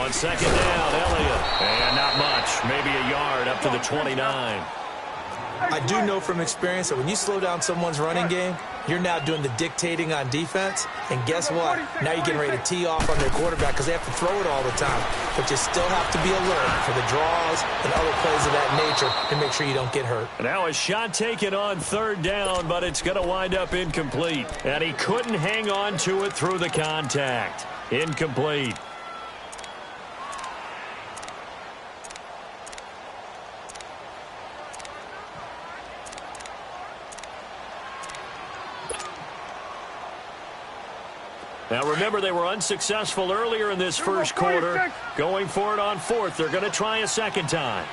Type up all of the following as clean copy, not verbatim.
On second down, Elliott. And not much. Maybe a yard up to the 29. I do know from experience that when you slow down someone's running game, you're now doing the dictating on defense. And guess what? Now you're getting ready to tee off on their quarterback because they have to throw it all the time. But you still have to be alert for the draws and other plays of that nature to make sure you don't get hurt. Now a shot taken on third down, but it's going to wind up incomplete. And he couldn't hang on to it through the contact. Incomplete. Now, remember, they were unsuccessful earlier in this first quarter. Going for it on fourth. They're going to try a second time.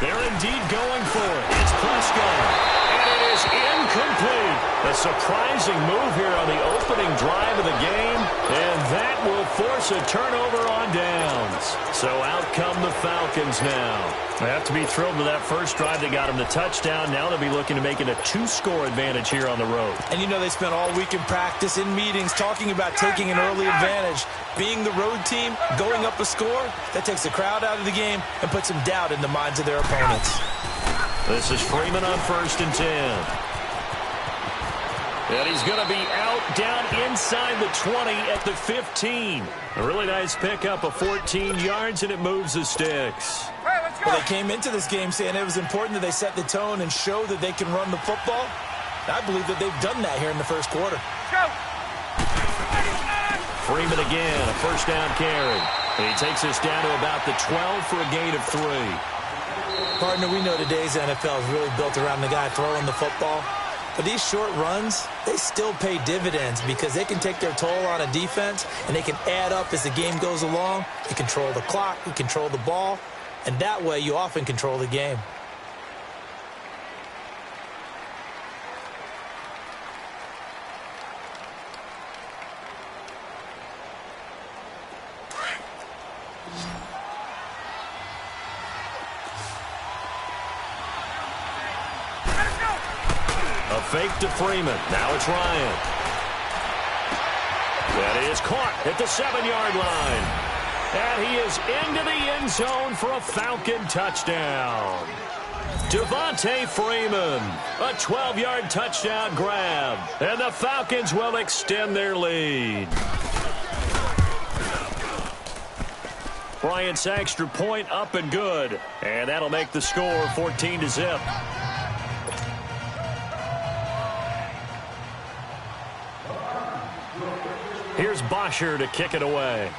They're indeed going for it. It's Prescott. And it is incomplete. A surprising move here on the opening drive of the game. And that will force a turnover on downs. So out come the Falcons now. They have to be thrilled with that first drive. They got him the touchdown. Now they'll be looking to make it a 2-score advantage here on the road. And you know they spent all week in practice, in meetings, talking about taking an early advantage. Being the road team, going up a score, that takes the crowd out of the game and puts some doubt in the minds of their opponents. This is Freeman on 1st and 10. And he's going to be out down inside the 20 at the 15. A really nice pickup of 14 yards, and it moves the sticks. Well, they came into this game saying it was important that they set the tone and show that they can run the football. I believe that they've done that here in the first quarter. Freeman again, a first down carry. And he takes us down to about the 12 for a gain of 3. Partner, we know today's NFL is really built around the guy throwing the football. But these short runs, they still pay dividends because they can take their toll on a defense and they can add up as the game goes along. They control the clock, they control the ball, and that way you often control the game. A fake to Freeman. Now it's Ryan. That is caught at the 7-yard line. And he is into the end zone for a Falcon touchdown. Devontae Freeman, a 12-yard touchdown grab. And the Falcons will extend their lead. Bryant's extra point up and good. And that'll make the score 14-0. Here's Bosher to kick it away.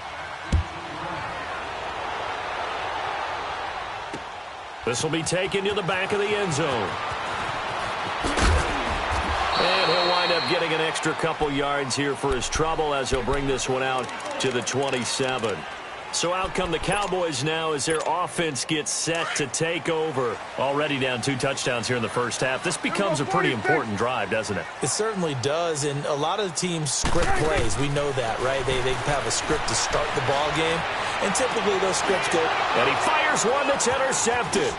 This will be taken to the back of the end zone. And he'll wind up getting an extra couple yards here for his trouble as he'll bring this one out to the 27. So out come the Cowboys now as their offense gets set to take over. Already down 2 touchdowns here in the first half. This becomes a pretty important drive, doesn't it? It certainly does, and a lot of the teams script plays. We know that, right? They have a script to start the ball game, and typically those scripts go. And he fires one that's intercepted.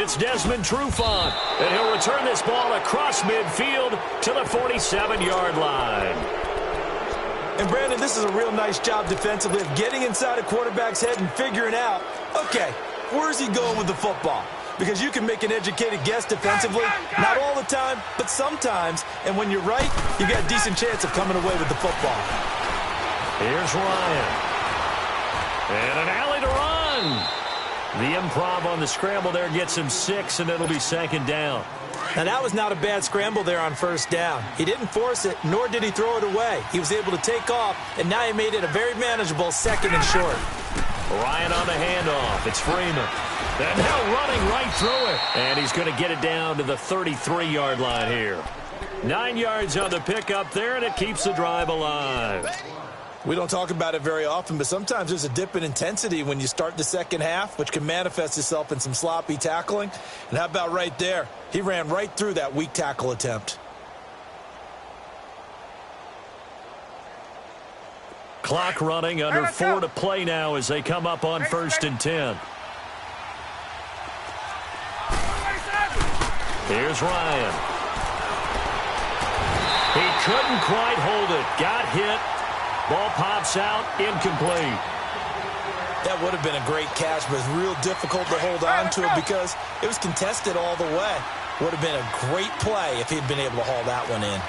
It's Desmond Trufant, and he'll return this ball across midfield to the 47-yard line. And, Brandon, this is a real nice job defensively of getting inside a quarterback's head and figuring out, okay, where's he going with the football? Because you can make an educated guess defensively, not all the time, but sometimes. And when you're right, you got a decent chance of coming away with the football. Here's Ryan. And an alley to run. The improv on the scramble there gets him 6, and it'll be 2nd down. Now, that was not a bad scramble there on 1st down. He didn't force it, nor did he throw it away. He was able to take off, and now he made it a very manageable 2nd and short. Ryan on the handoff. It's Freeman. And now running right through it. And he's going to get it down to the 33-yard line here. 9 yards on the pickup there, and it keeps the drive alive. We don't talk about it very often, but sometimes there's a dip in intensity when you start the second half, which can manifest itself in some sloppy tackling. And how about right there? He ran right through that weak tackle attempt. Clock running, under 4 to play now as they come up on 1st and 10. Here's Ryan. He couldn't quite hold it. Got hit. Ball pops out, incomplete. That would have been a great catch, but it's real difficult to hold on to it because it was contested all the way. Would have been a great play if he'd been able to haul that one in.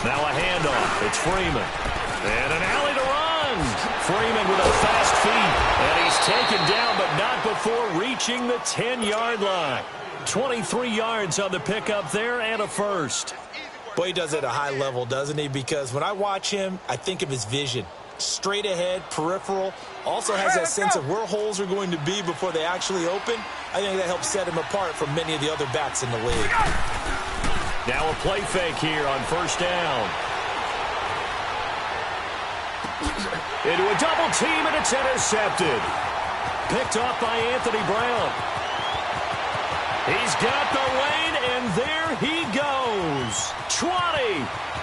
Now a handoff. It's Freeman. And an alley to run. Freeman with a fast feet. And he's taken down, but not before reaching the 10-yard line. 23 yards on the pickup there and a first. Boy, he does it at a high level, doesn't he? Because when I watch him, I think of his vision. Straight ahead, peripheral. Also has that sense of where holes are going to be before they actually open. I think that helps set him apart from many of the other backs in the league. Now a play fake here on first down. Into a double team, and it's intercepted. Picked off by Anthony Brown. He's got the lane, and there he goes. 20,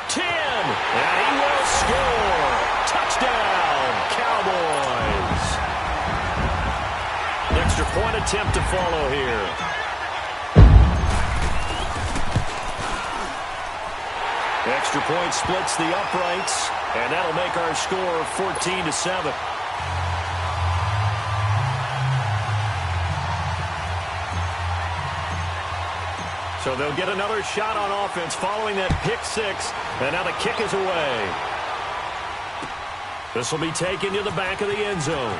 10, and he will score. Touchdown, Cowboys. An extra point attempt to follow here. Extra point splits the uprights, and that'll make our score 14-7. So they'll get another shot on offense following that pick six, and now the kick is away. This will be taken to the back of the end zone.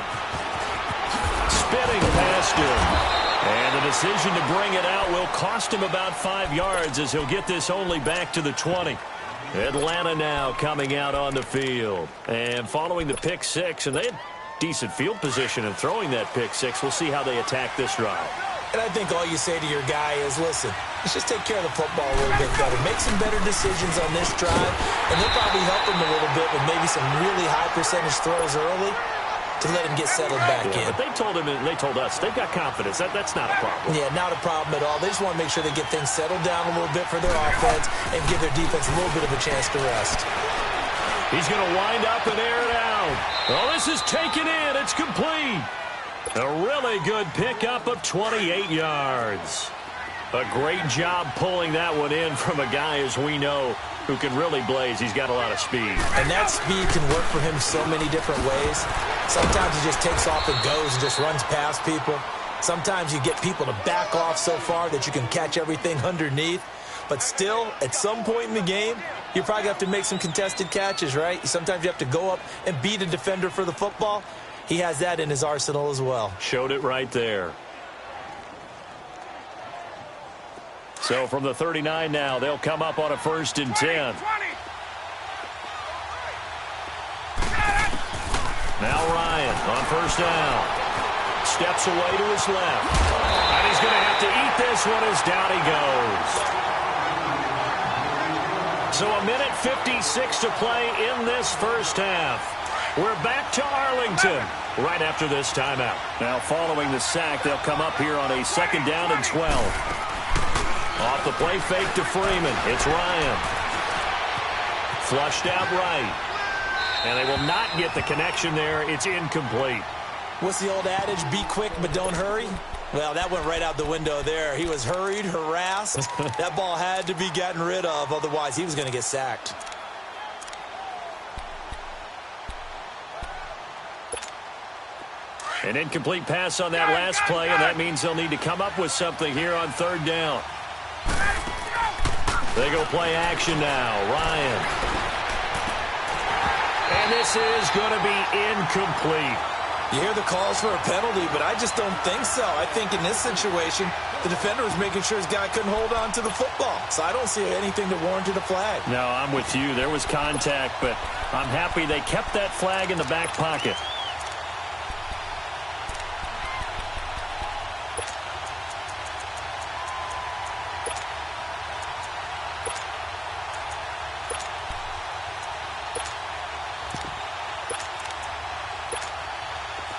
Spinning past him. And the decision to bring it out will cost him about 5 yards as he'll get this only back to the 20. Atlanta now coming out on the field. And following the pick six, and they had decent field position in throwing that pick six. We'll see how they attack this drive. And I think all you say to your guy is, listen, let's just take care of the football a little bit better. Make some better decisions on this drive, and they'll probably help him a little bit with maybe some really high percentage throws early to let him get settled back in. But they told him, and they told us, they've got confidence. That's not a problem. Yeah, not a problem at all. They just want to make sure they get things settled down a little bit for their offense and give their defense a little bit of a chance to rest. He's going to wind up and air it out. Oh, this is taken in. It's complete. A really good pickup of 28 yards. A great job pulling that one in from a guy, as we know, who can really blaze. He's got a lot of speed. And that speed can work for him so many different ways. Sometimes he just takes off and goes and just runs past people. Sometimes you get people to back off so far that you can catch everything underneath. But still, at some point in the game, you probably have to make some contested catches, right? Sometimes you have to go up and beat a defender for the football. He has that in his arsenal as well. Showed it right there. So from the 39 now, they'll come up on a 1st and 10. Now Ryan on 1st down. Steps away to his left. And he's going to have to eat this one as down he goes. So a minute 56 to play in this first half. We're back to Arlington right after this timeout. Now following the sack, they'll come up here on a 2nd down and 12. Off the play fake to Freeman. It's Ryan. Flushed out right. And they will not get the connection there. It's incomplete. What's the old adage? Be quick, but don't hurry. Well, that went right out the window there. He was hurried, harassed. That ball had to be gotten rid of. Otherwise, he was going to get sacked. An incomplete pass on that last play, and that means they'll need to come up with something here on 3rd down. They go play action now. Ryan. And this is going to be incomplete. You hear the calls for a penalty, but I just don't think so. I think in this situation, the defender was making sure his guy couldn't hold on to the football. So I don't see anything that warranted a flag. No, I'm with you. There was contact, but I'm happy they kept that flag in the back pocket.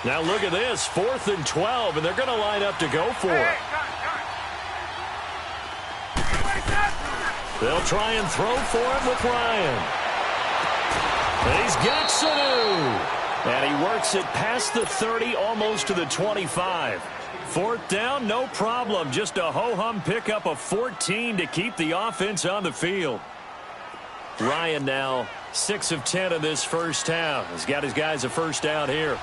Now look at this, 4th and 12, and they're going to line up to go for it. They'll try and throw for it with Ryan. And he's got Sanu. And he works it past the 30, almost to the 25. 4th down, no problem. Just a ho-hum pickup of 14 to keep the offense on the field. Ryan now 6 of 10 in this first half. He's got his guys a first down here.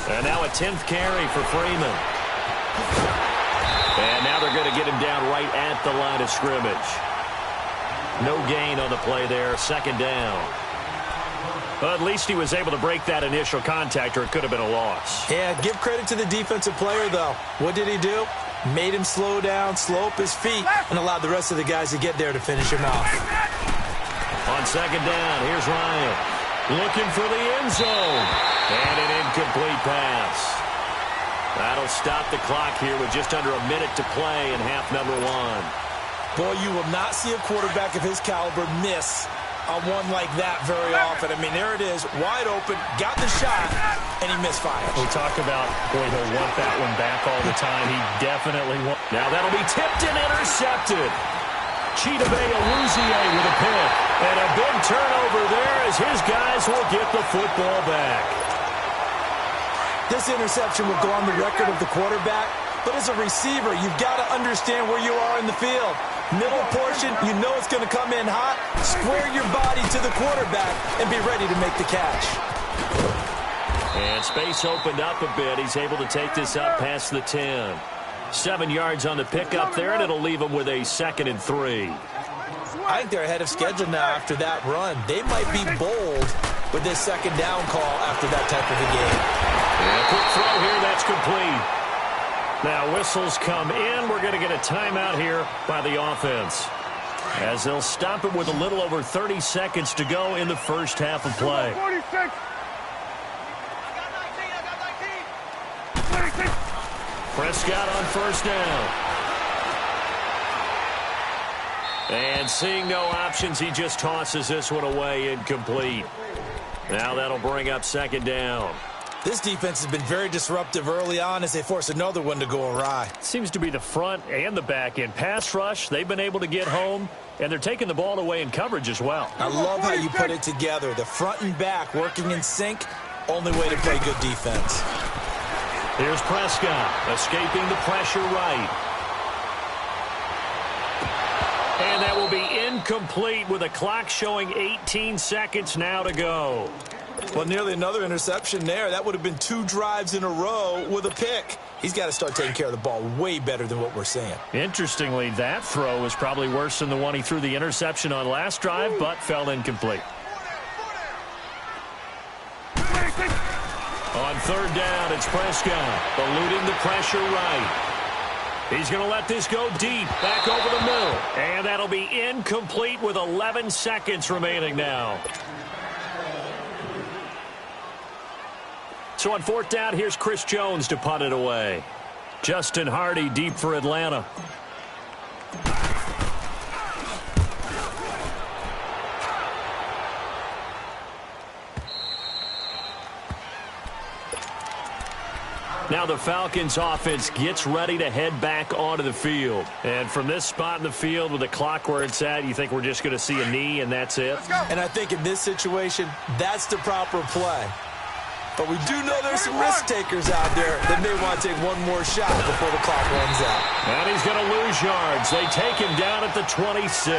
And now a 10th carry for Freeman. And now they're going to get him down right at the line of scrimmage. No gain on the play there. Second down. Well, at least he was able to break that initial contact, or it could have been a loss. Yeah, give credit to the defensive player, though. What did he do? Made him slow down, slow up his feet, and allowed the rest of the guys to get there to finish him off. On second down, here's Ryan. Looking for the end zone. And an incomplete pass. That'll stop the clock here with just under a minute to play in half number 1. Boy, you will not see a quarterback of his caliber miss on one like that very often. I mean, there it is, wide open, got the shot, and he misfires. We talk about, boy, he'll want that one back all the time. He definitely won't. Now that'll be tipped and intercepted. Chidobe Awuzie with a pick. And a big turnover there as his guys will get the football back. This interception will go on the record of the quarterback, but as a receiver, you've got to understand where you are in the field. Middle portion, you know it's going to come in hot. Square your body to the quarterback and be ready to make the catch. And space opened up a bit. He's able to take this up past the 10. 7 yards on the pickup there, and it'll leave him with a 2nd and 3. I think they're ahead of schedule now after that run. They might be bold with this second down call after that type of a game. And a quick throw here, that's complete. Now whistles come in. We're going to get a timeout here by the offense, as they'll stop it with a little over 30 seconds to go in the first half of play. Prescott on first down. And seeing no options, he just tosses this one away, incomplete. Now that'll bring up second down. This defense has been very disruptive early on as they force another one to go awry. Seems to be the front and the back end. Pass rush, they've been able to get home, and they're taking the ball away in coverage as well. I love how you put it together. The front and back working in sync, only way to play good defense. Here's Prescott, escaping the pressure right. And that will be incomplete with a clock showing 18 seconds now to go. Well, nearly another interception there. That would have been 2 drives in a row with a pick. He's got to start taking care of the ball way better than what we're seeing. Interestingly, that throw is probably worse than the one he threw the interception on last drive, but fell incomplete. On third down, it's Prescott, eluding the pressure right. He's going to let this go deep, back over the middle. And that'll be incomplete with 11 seconds remaining now. So on fourth down, here's Chris Jones to punt it away. Justin Hardy deep for Atlanta. Now the Falcons offense gets ready to head back onto the field. And from this spot in the field with the clock where it's at, you think we're just going to see a knee and that's it? And I think in this situation, that's the proper play. But we do know there's some risk takers out there that may want to take one more shot before the clock runs out. And he's going to lose yards. They take him down at the 26.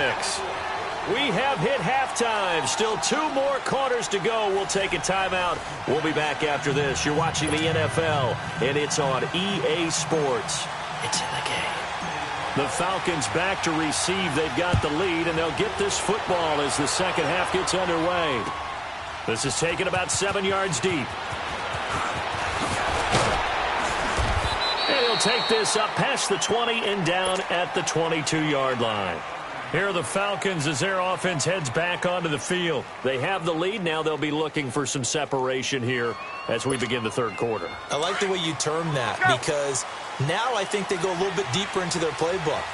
We have hit halftime. Still 2 more quarters to go. We'll take a timeout. We'll be back after this. You're watching the NFL, and it's on EA Sports. It's in the game. The Falcons back to receive. They've got the lead, and they'll get this football as the second half gets underway. This is taken about 7 yards deep. And he'll take this up past the 20 and down at the 22-yard line. Here are the Falcons as their offense heads back onto the field. They have the lead. Now they'll be looking for some separation here as we begin the third quarter. I like the way you term that because now I think they go a little bit deeper into their playbook.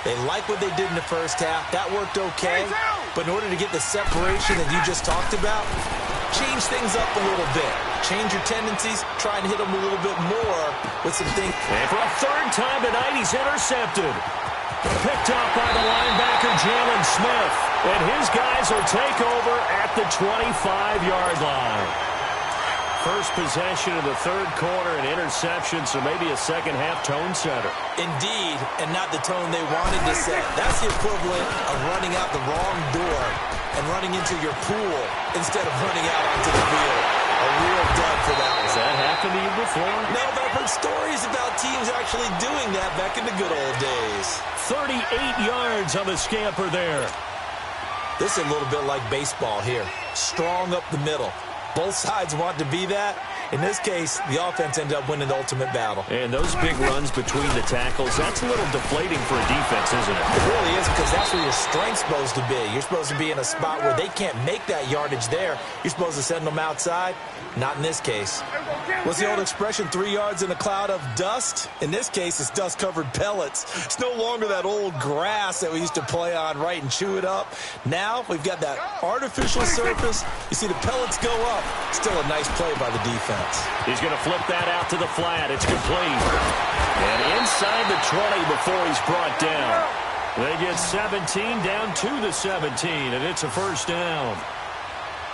They like what they did in the first half. That worked okay. But in order to get the separation that you just talked about, change things up a little bit. Change your tendencies. Try and hit them a little bit more with some things. And for a third time tonight, he's intercepted. Picked off by the linebacker, Jalen Smith. And his guys will take over at the 25-yard line. first possession of the third quarter, an interception, so maybe a second-half tone setter. Indeed, and not the tone they wanted to set. That's the equivalent of running out the wrong door and running into your pool instead of running out onto the field. A real dud for that one. Has that happened to you before? No, but I've heard stories about teams actually doing that back in the good old days. 38 yards on the scamper there. This is a little bit like baseball here. Strong up the middle. Both sides want to be that. In this case, the offense ended up winning the ultimate battle. And those big runs between the tackles, that's a little deflating for a defense, isn't it? It really is, because that's where your strength's supposed to be. You're supposed to be in a spot where they can't make that yardage there. You're supposed to send them outside. Not in this case. What's the old expression, 3 yards in a cloud of dust? In this case, it's dust-covered pellets. It's no longer that old grass that we used to play on, right, and chew it up. Now, we've got that artificial surface. You see the pellets go up. Still a nice play by the defense. He's going to flip that out to the flat. It's complete. And inside the 20 before he's brought down. They get 17 down to the 17, and it's a first down.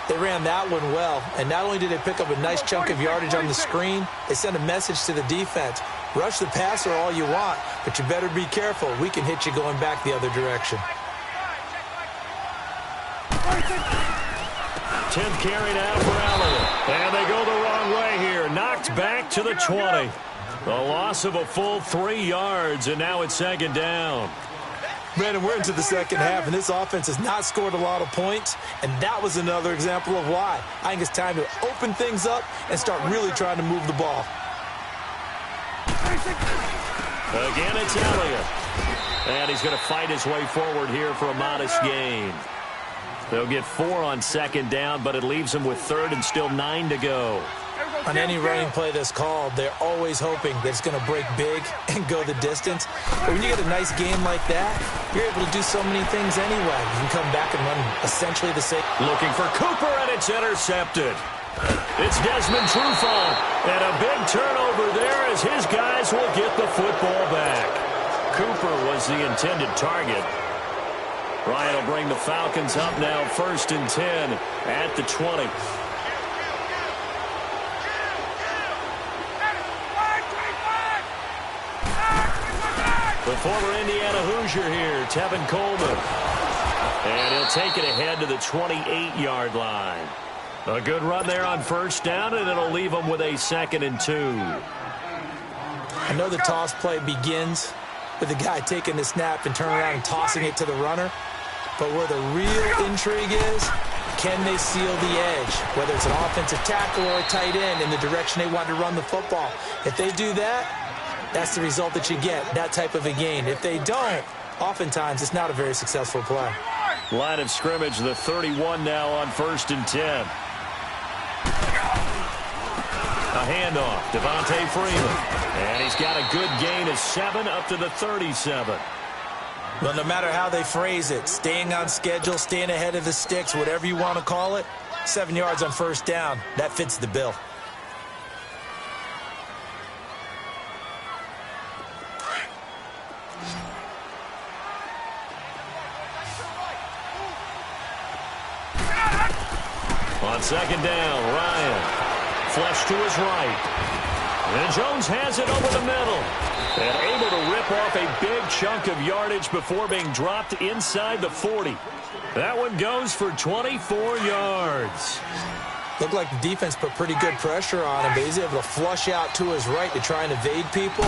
They ran that one well, and not only did they pick up a nice chunk of yardage on the screen, they sent a message to the defense. Rush the passer all you want, but you better be careful. We can hit you going back the other direction. 10th carry now for Elliott. And they go the wrong way here. Knocked back to the 20. A loss of a full 3 yards, and now it's second down. Brandon, we're into the second half, and this offense has not scored a lot of points, and that was another example of why. I think it's time to open things up and start really trying to move the ball. Again, it's Elliott. And he's going to fight his way forward here for a modest gain. They'll get 4 on second down, but it leaves them with third and still 9 to go. On any running play that's called, they're always hoping that it's going to break big and go the distance. But when you get a nice game like that, you're able to do so many things anyway. You can come back and run essentially the same. Looking for Cooper, and it's intercepted. It's Desmond Trufant, and a big turnover there as his guys will get the football back. Cooper was the intended target. Ryan will bring the Falcons up now, 1st and 10 at the 20. The former Indiana Hoosier here, Tevin Coleman. And he'll take it ahead to the 28-yard line. A good run there on first down, and it'll leave them with a 2nd and 2. I know the toss play begins with the guy taking the snap and turning around and tossing it to the runner. But where the real intrigue is, can they seal the edge? Whether it's an offensive tackle or a tight end in the direction they want to run the football. If they do that, that's the result that you get, that type of a gain. If they don't, oftentimes it's not a very successful play. Line of scrimmage, the 31 now on 1st and 10. A handoff, Devontae Freeman. And he's got a good gain of 7 up to the 37. Well, no matter how they phrase it, staying on schedule, staying ahead of the sticks, whatever you want to call it, 7 yards on first down, that fits the bill. On second down, Ryan. Flush to his right. And Jones has it over the middle. And able to rip off a big chunk of yardage before being dropped inside the 40. That one goes for 24 yards. Looked like the defense put pretty good pressure on him, but he's able to flush out to his right to try and evade people.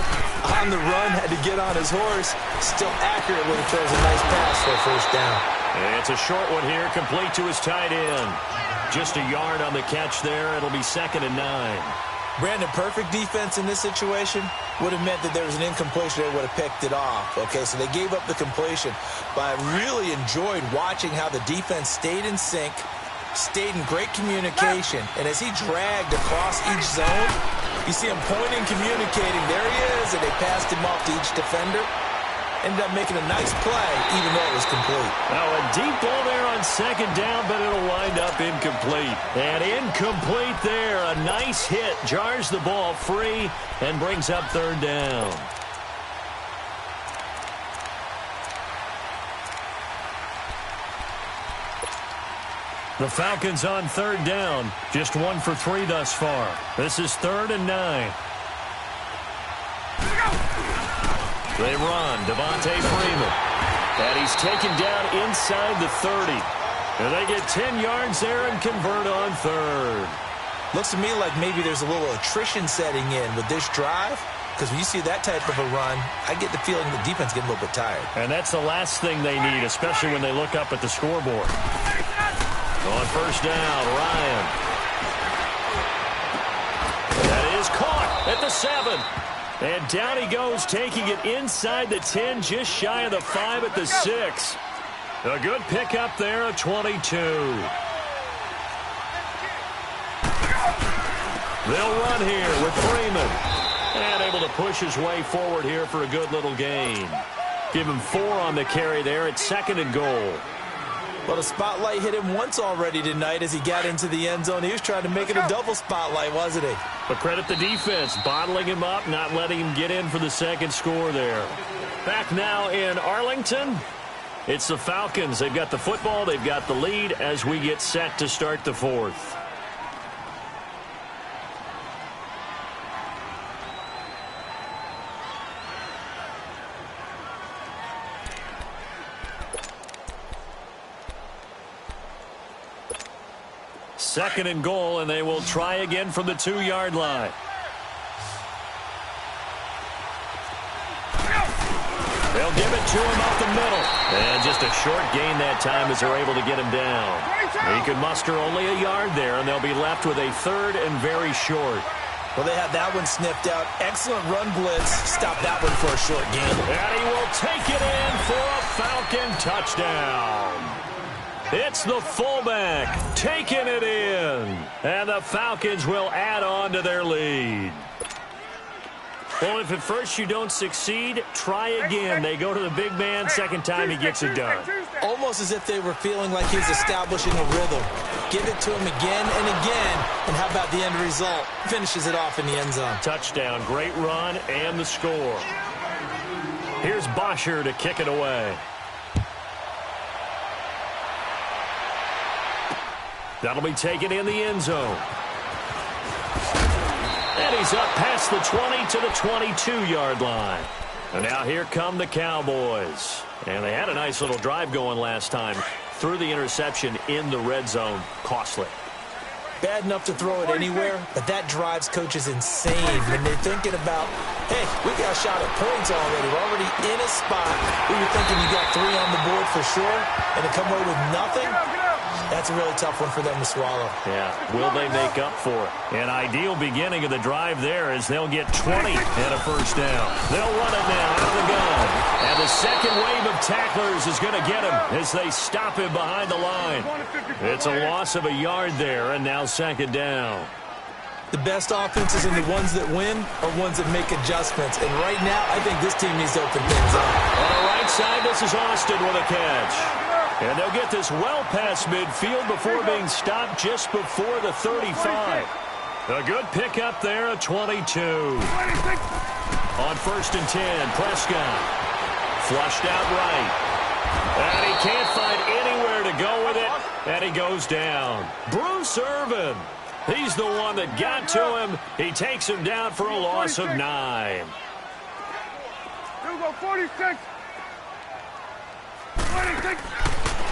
On the run, had to get on his horse. Still accurate when he throws a nice pass for a first down. And it's a short one here, complete to his tight end. Just a yard on the catch there. It'll be 2nd and 9. Brandon, perfect defense in this situation would have meant that there was an incompletion. They would have picked it off. Okay, so they gave up the completion. But I really enjoyed watching how the defense stayed in sync, stayed in great communication. And as he dragged across each zone, you see him pointing, communicating. There he is, and they passed him off to each defender. Ended up making a nice play, even though it was complete. Now a deep ball there on second down, but it'll wind up incomplete. And incomplete there. A nice hit. Jars the ball free and brings up 3rd down. The Falcons on third down. Just 1 for 3 thus far. This is 3rd and 9. They run. Devontae Freeman. And he's taken down inside the 30. And they get 10 yards there and convert on 3rd. Looks to me like maybe there's a little attrition setting in with this drive. Because when you see that type of a run, I get the feeling the defense getting a little bit tired. And that's the last thing they need, especially when they look up at the scoreboard. On first down, Ryan. That is caught at the 7. And down he goes, taking it inside the 10, just shy of the 5 at the 6. A good pickup there of 22. They'll run here with Freeman. And able to push his way forward here for a good little gain. Give him 4 on the carry there at 2nd and goal. Well, the spotlight hit him once already tonight as he got into the end zone. He was trying to make it a double spotlight, wasn't he? But credit the defense, bottling him up, not letting him get in for the second score there. Back now in Arlington, it's the Falcons. They've got the football, they've got the lead as we get set to start the 4th. Second and goal, and they will try again from the 2-yard line. They'll give it to him up the middle. And just a short gain that time as they're able to get him down. He could muster only a yard there, and they'll be left with a 3rd and very short. Well, they have that one sniffed out. Excellent run blitz. Stop that one for a short gain. And he will take it in for a Falcon touchdown. It's the fullback taking it in. And the Falcons will add on to their lead. Well, if at first you don't succeed, try again. They go to the big man. Second time he gets it done. Almost as if they were feeling like he's establishing a rhythm. Give it to him again and again. And how about the end result? Finishes it off in the end zone. Touchdown, great run, and the score. Here's Bosher to kick it away. That'll be taken in the end zone. And he's up past the 20 to the 22-yard line. And now here come the Cowboys. And they had a nice little drive going last time. Threw the interception in the red zone. Costly. Bad enough to throw it anywhere, but that drives coaches insane when they're thinking about, hey, we got a shot at points already. We're already in a spot where you're thinking you got 3 on the board for sure, and to come away with nothing, that's a really tough one for them to swallow. Yeah, will they make up for it? An ideal beginning of the drive there as they'll get 20 and a first down. They'll run it now out of the gun. And the second wave of tacklers is going to get him as they stop him behind the line. It's a loss of a yard there, and now second down. The best offenses and the ones that win are ones that make adjustments. And right now, I think this team needs to open things up. On the right side, this is Austin with a catch. And they'll get this well past midfield before being stopped just before the 35. A good pickup there at 22. On first and 10, Prescott. Flushed out right. And he can't find anywhere to go with it. And he goes down. Bruce Irvin. He's the one that got to him. He takes him down for a loss of 9. 46.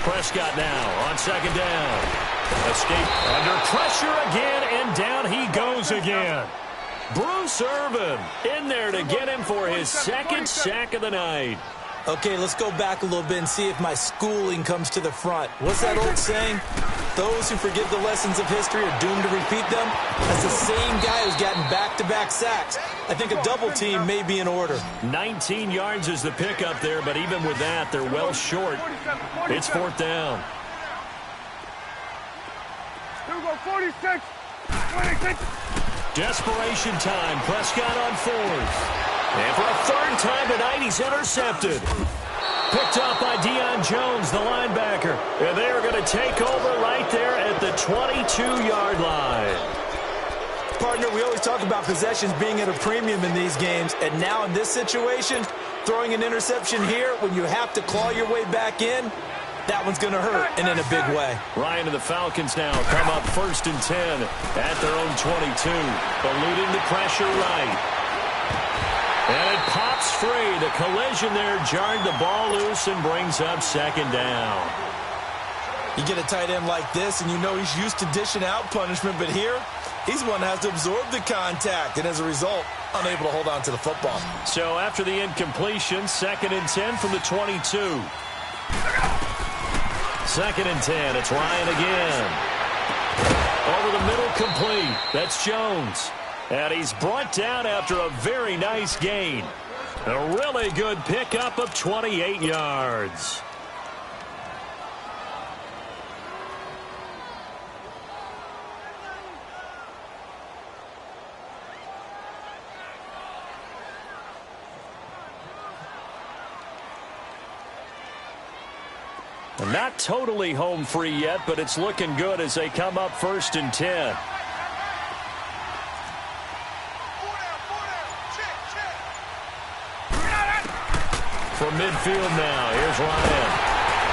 Prescott now on second down. Escape under pressure again, and down he goes again. Bruce Irvin in there to get him for his second sack of the night. Okay, let's go back a little bit and see if my schooling comes to the front. What's that old saying? Those who forget the lessons of history are doomed to repeat them. That's the same guy who's gotten back-to-back sacks. I think a double team may be in order. 19 yards is the pickup there, but even with that, they're well short. It's fourth down. 46. 26. Desperation time. Prescott on fourth. And for a third time tonight, he's intercepted. Picked up by Deion Jones, the linebacker. And they are going to take over right there at the 22-yard line. Partner, we always talk about possessions being at a premium in these games. And now in this situation, throwing an interception here when you have to claw your way back in, that one's going to hurt, and in a big way. Ryan and the Falcons now come up 1st and 10 at their own 22. Eluding the pressure right. And it pops free. The collision there jarred the ball loose and brings up 2nd down. You get a tight end like this, and you know he's used to dishing out punishment, but here, he's one that has to absorb the contact, and as a result, unable to hold on to the football. So after the incompletion, 2nd and 10 from the 22. 2nd and 10, it's Ryan again. Over the middle, complete. That's Jones. And he's brought down after a very nice gain. A really good pickup of 28 yards. Not totally home free yet, but it's looking good as they come up 1st and 10. From midfield now, here's Ryan.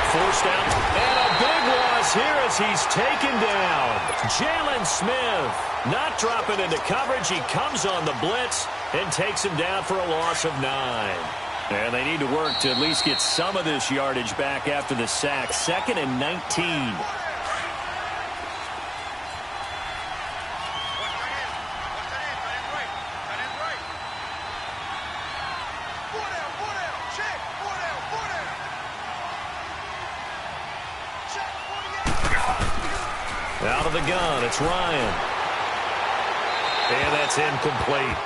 Forced out, and a big loss here as he's taken down. Jalen Smith not dropping into coverage. He comes on the blitz and takes him down for a loss of 9. And they need to work to at least get some of this yardage back after the sack. 2nd and 19. Out of the gun, it's Ryan. And that's incomplete.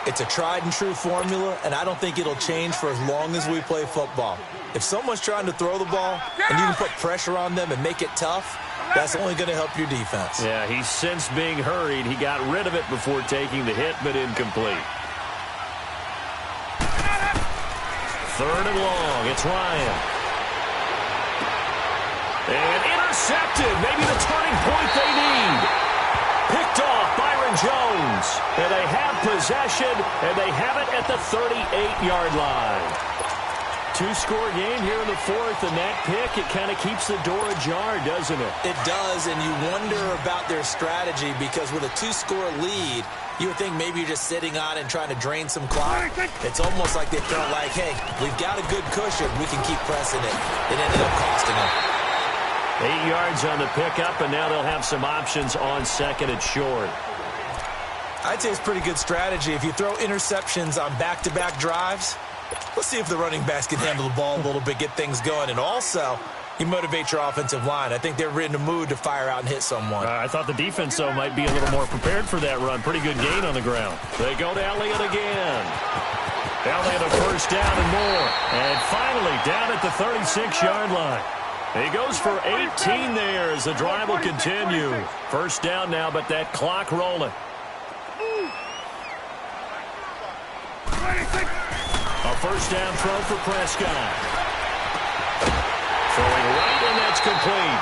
It's a tried-and-true formula, and I don't think it'll change for as long as we play football. If someone's trying to throw the ball, and you can put pressure on them and make it tough, that's only going to help your defense. Yeah, he's since being hurried. He got rid of it before taking the hit, but incomplete. 3rd and long, it's Ryan. And intercepted, maybe the turning point they need. Picked off Byron Jones. And they have possession, and they have it at the 38-yard line. 2-score game here in the 4th, and that pick, it kind of keeps the door ajar, doesn't it? It does, and you wonder about their strategy because with a 2-score lead, you would think maybe you're just sitting on and trying to drain some clock. It's almost like they felt like, hey, we've got a good cushion. We can keep pressing it. It ended up costing them. 8 yards on the pickup, and now they'll have some options on 2nd and short. I'd say it's pretty good strategy. If you throw interceptions on back-to-back drives, let's see if the running backs can handle the ball a little bit, get things going, and also you motivate your offensive line. I think they're in the mood to fire out and hit someone. I thought the defense, though, might be a little more prepared for that run. Pretty good gain on the ground. They go to Elliott again. Elliott a 1st down and more. And finally down at the 36-yard line. He goes for 18 there as the drive will continue. 1st down now, but that clock rolling. A 1st down throw for Prescott. Throwing right, and that's complete.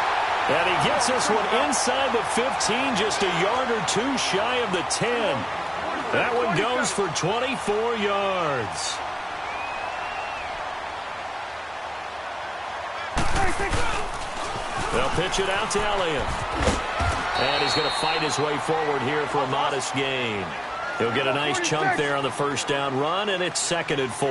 And he gets this one inside the 15, just a yard or 2 shy of the 10. That one goes for 24 yards. They'll pitch it out to Elliott. And he's going to fight his way forward here for a modest gain. He'll get a nice chunk there on the 1st down run, and it's 2nd and 4.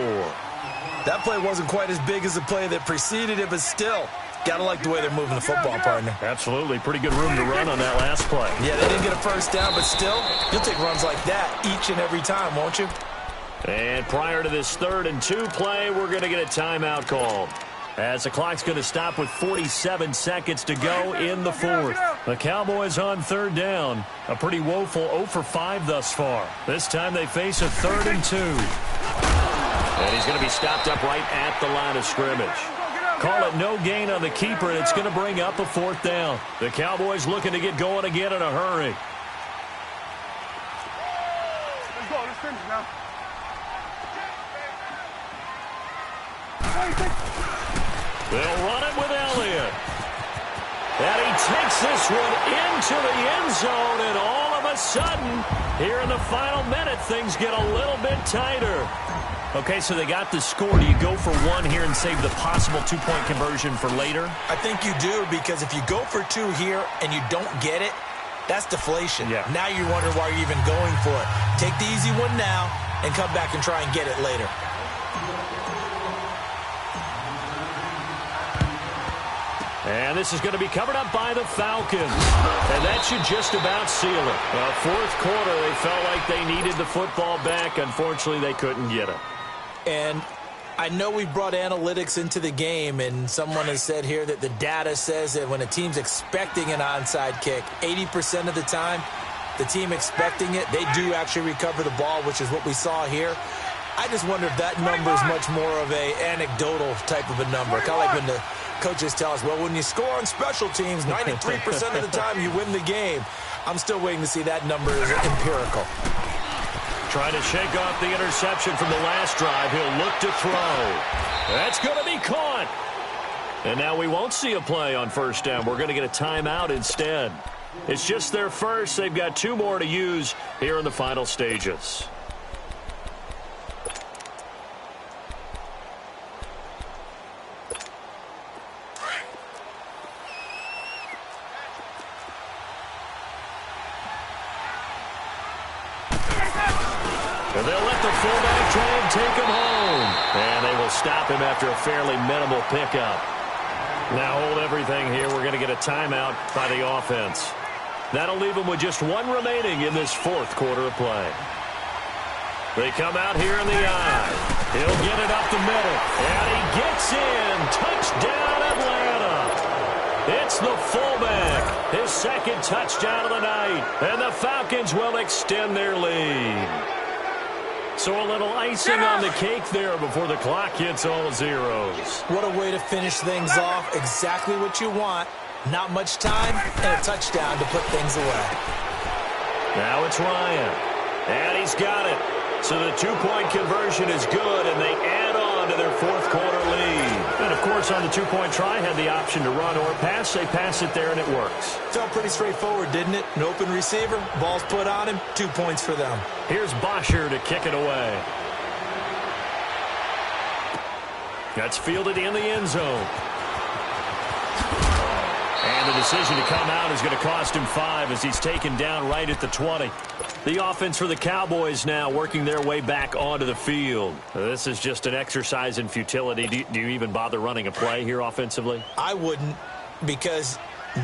That play wasn't quite as big as the play that preceded it, but still, got to like the way they're moving the football, partner. Absolutely. Pretty good room to run on that last play. Yeah, they didn't get a 1st down, but still, you'll take runs like that each and every time, won't you? And prior to this 3rd and 2 play, we're going to get a timeout called, as the clock's going to stop with 47 seconds to go in the 4th. The Cowboys on 3rd down. A pretty woeful 0 for 5 thus far. This time they face a 3rd and 2. And he's going to be stopped up right at the line of scrimmage. Call it no gain on the keeper, and it's going to bring up a 4th down. The Cowboys looking to get going again in a hurry. Let's go. Let's finish now. They'll run it with Elliott. And he takes this one into the end zone, and all of a a sudden, here in the final minute, things get a little bit tighter. Okay, so they got the score. Do you go for one here and save the possible two-point conversion for later? I think you do, because if you go for two here and you don't get it, that's deflation. Yeah. Now you wonder why you're even going for it. Take the easy one now and come back and try and get it later. And this is going to be covered up by the Falcons. And that should just about seal it. Well, fourth quarter, they felt like they needed the football back. Unfortunately, they couldn't get it. And I know we brought analytics into the game, and someone has said here that the data says that when a team's expecting an onside kick, 80% of the time, the team expecting it, they do actually recover the ball, which is what we saw here. I just wonder if that number is much more of a anecdotal type of a number. Kind of like when the coaches tell us, well, when you score on special teams, 93% of the time you win the game. I'm still waiting to see that number is empirical. Trying to shake off the interception from the last drive. He'll look to throw. That's going to be caught. And now we won't see a play on first down. We're going to get a timeout instead. It's just their first. They've got two more to use here in the final stages. And they'll let the fullback try and take him home. And they will stop him after a fairly minimal pickup. Now hold everything here. We're going to get a timeout by the offense. That'll leave them with just one remaining in this fourth quarter of play. They come out here in the eye. He'll get it up the middle. And he gets in. Touchdown, Atlanta. It's the fullback. His second touchdown of the night. And the Falcons will extend their lead. So a little icing on the cake there before the clock hits all zeros. What a way to finish things off. Exactly what you want. Not much time and a touchdown to put things away. Now it's Ryan. And he's got it. So the two-point conversion is good, and they add on to their fourth quarter lead. And, of course, on the two-point try, had the option to run or pass. They pass it there, and it works. Felt pretty straightforward, didn't it? An open receiver, ball's put on him, 2 points for them. Here's Bosher to kick it away. That's fielded in the end zone. And the decision to come out is going to cost him 5 as he's taken down right at the 20. The offense for the Cowboys now working their way back onto the field. This is just an exercise in futility. Do you even bother running a play here offensively? I wouldn't, because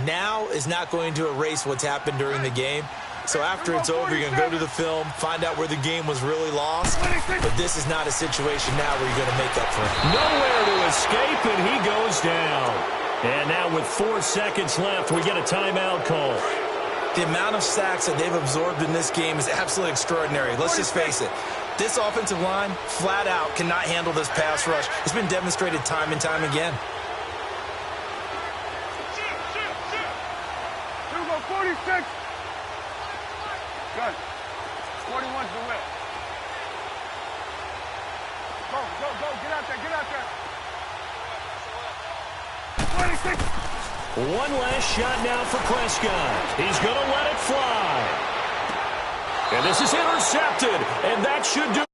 now is not going to erase what's happened during the game. So after it's over, you're going to go to the film, find out where the game was really lost. But this is not a situation now where you're going to make up for it. Nowhere to escape, and he goes down. And now with 4 seconds left, we get a timeout call. The amount of sacks that they've absorbed in this game is absolutely extraordinary. Let's just face it. This offensive line, flat out, cannot handle this pass rush. It's been demonstrated time and time again. Here we go, 46. Good. 41's the whip. Go, go, go. Get out there, get out there. 26. One last shot now for Prescott. He's going to let it fly. And this is intercepted, and that should do